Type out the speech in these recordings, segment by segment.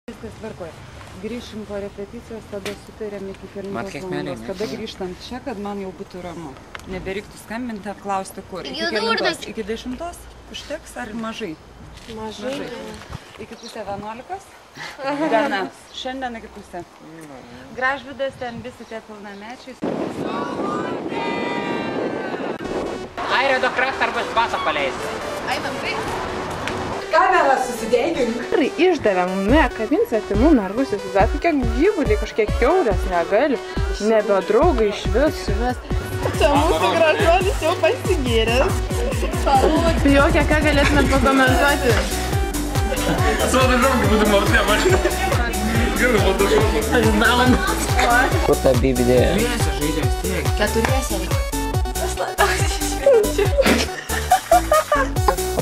Viskas tvarkoja. Grįšim po repeticijos, tada sutarėm iki 9 valandos. Kada grįžtam čia, kad man jau būtų ramu. Nebereiktų skambinti, apklausti kur. Iki 10 užteks ar mažai? Mažai. Iki pusė 11. Diena. Šiandien iki pusė. Gražvydas, ten visi tie pilnamečiai. Airedo kraštą arba spasą paleisti. Einam, taip. Kamerą susidegink. Išdavėm, kabins atimų mergus, įsivaizduoja, kokie gyvuliai, kažkiek kiaurės negali, nebe draugai iš vis. Čia mūsų gražuolis jau pasigėręs. Jokia, ką galėtumėt pakomentuoti? Atsvada žongai būtų martė, mažinai. Gerai, matau žongai. Aš daun. Kur ta bibidėja? Dviese žaidžiam stiek. Keturiese reikia. Aš labiausiai.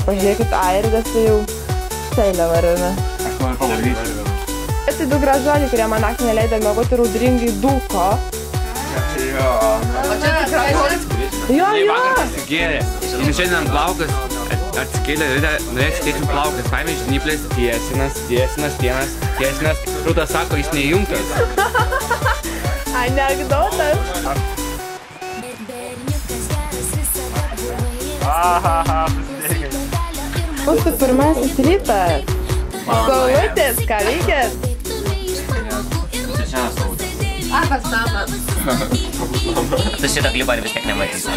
Pažiūrėkit, Airidas tai jau seilę varina. Aš noriu padaryti. Tai du gražuoliai, kurie man naktį neleido miegoti, raudringai dūko. Jo. O čia gražuolis? Jo. Pasigėrė. Ir šiandien plaukas atsikėlė, norės tiekti plaukas. Paėmė žnyplės, tiesinas. Rūtas sako, jis neįjungtas. Anekdotas. Mūsų pirmasis rytas. Saulutės, ką veikėt? Arba samas. Tu šitą klipą vis tiek nematysi.